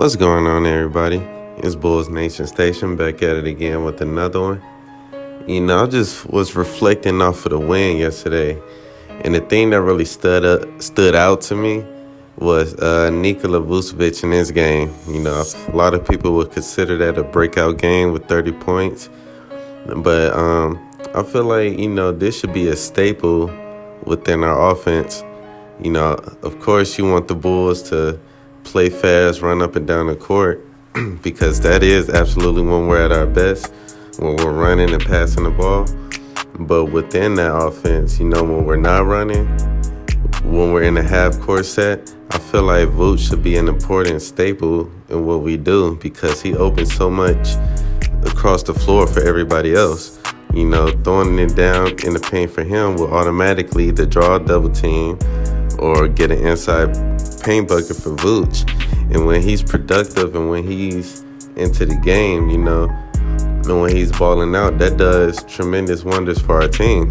What's going on, everybody? It's Bulls Nation Station back at it again with another one. I just was reflecting off of the win yesterday, and the thing that really stood out to me was Nikola Vucevic in his game. A lot of people would consider that a breakout game with 30 points, but I feel like this should be a staple within our offense. Of course, you want the Bulls to play fast, run up and down the court, because that is absolutely when we're at our best, when we're running and passing the ball. But within that offense, when we're not running, when we're in a half-court set, I feel like Vooch should be an important staple in what we do because he opens so much across the floor for everybody else. Throwing it down in the paint for him will automatically either draw a double team or get an inside paint bucket for Vooch. And when he's productive and when he's into the game, and when he's balling out, that does tremendous wonders for our team.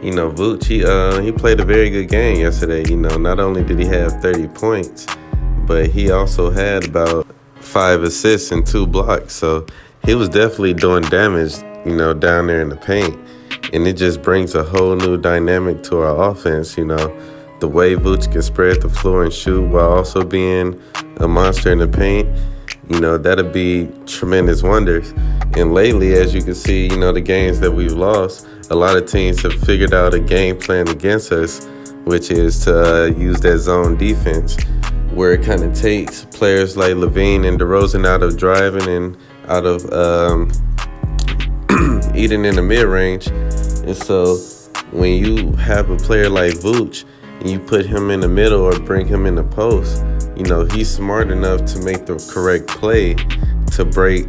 Vooch, he played a very good game yesterday. Not only did he have 30 points, but he also had about 5 assists and 2 blocks. So he was definitely doing damage, down there in the paint. And it just brings a whole new dynamic to our offense, The way Vooch can spread the floor and shoot while also being a monster in the paint, that'll be tremendous wonders. And lately, as you can see, the games that we've lost, a lot of teams have figured out a game plan against us, which is to use that zone defense, where it kind of takes players like Levine and DeRozan out of driving and out of eating in the mid-range. And so when you have a player like Vooch and you put him in the middle or bring him in the post, he's smart enough to make the correct play to break,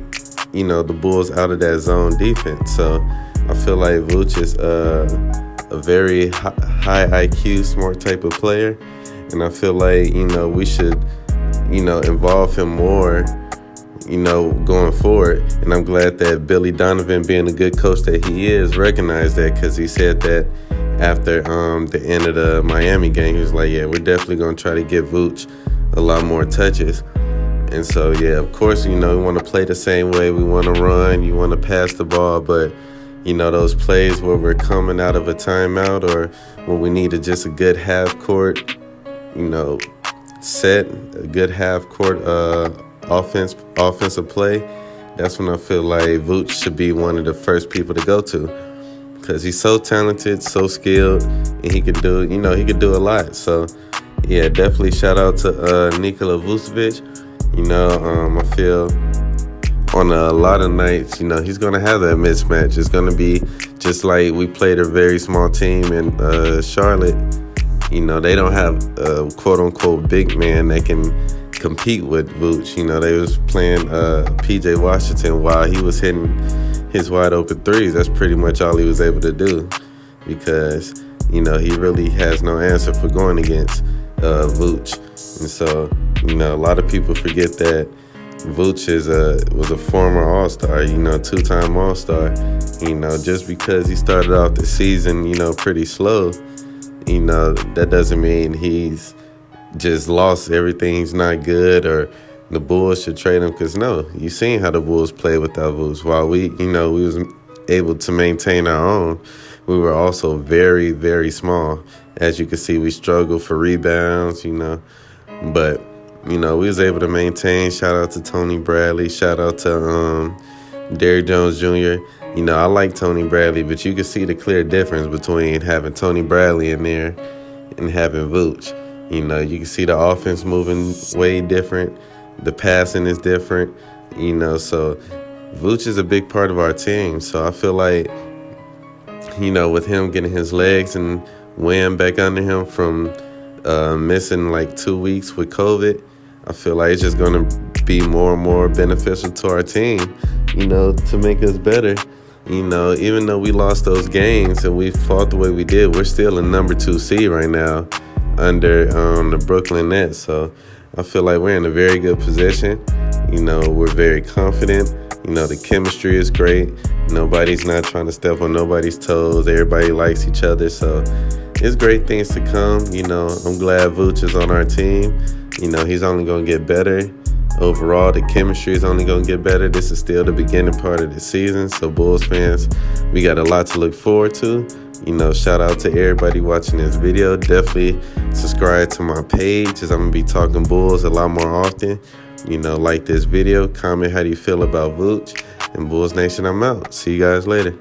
the Bulls out of that zone defense. So I feel like Vooch is a very high IQ, smart type of player. And I feel like, we should, involve him more, going forward. And I'm glad that Billy Donovan, being the good coach that he is, recognized that, because he said that after the end of the Miami game. He was like, yeah, we're definitely going to try to give Vooch a lot more touches. And so, yeah, of course, we want to play the same way. We want to run. You want to pass the ball. But, those plays where we're coming out of a timeout or when we need just a good half-court, set, a good half-court offensive play, that's when I feel like Vooch should be one of the first people to go to, because he's so talented, so skilled, and he could do, he could do a lot. So, yeah, definitely shout out to Nikola Vucevic. I feel on a lot of nights, he's going to have that mismatch. It's going to be just like we played a very small team in Charlotte. They don't have a quote-unquote big man that can compete with Vooch. They was playing P.J. Washington while he was hitting his wide-open threes. That's pretty much all he was able to do because, he really has no answer for going against Vooch. And so, a lot of people forget that Vooch was a former All-Star, 2-time All-Star. Just because he started off the season, pretty slow, that doesn't mean he's just lost everything. He's not good or the Bulls should trade him, because no, you seen how the Bulls play without Vooch. While we was able to maintain our own, we were also very, very small. As you can see, we struggled for rebounds, but we was able to maintain. Shout out to Tony Bradley. Shout out to Derrick Jones Jr. I like Tony Bradley, but you can see the clear difference between having Tony Bradley in there and having Vooch. You can see the offense moving way different. The passing is different. So Vooch is a big part of our team. So I feel like, with him getting his legs and Wham back under him from missing like 2 weeks with COVID, I feel like it's just going to be more and more beneficial to our team, to make us better. Even though we lost those games and we fought the way we did, we're still a number 2 seed right now under the Brooklyn Nets. So I feel like we're in a very good position. We're very confident. The chemistry is great. Nobody's not trying to step on nobody's toes. Everybody likes each other. So it's great things to come. I'm glad Vooch is on our team. You know, he's only going to get better. Overall, the chemistry is only going to get better. This is still the beginning part of the season. So, Bulls fans, we got a lot to look forward to. You know, shout out to everybody watching this video. Definitely subscribe to my page, as I'm going to be talking Bulls a lot more often. You know, like this video. Comment how do you feel about Vooch. And Bulls Nation, I'm out. See you guys later.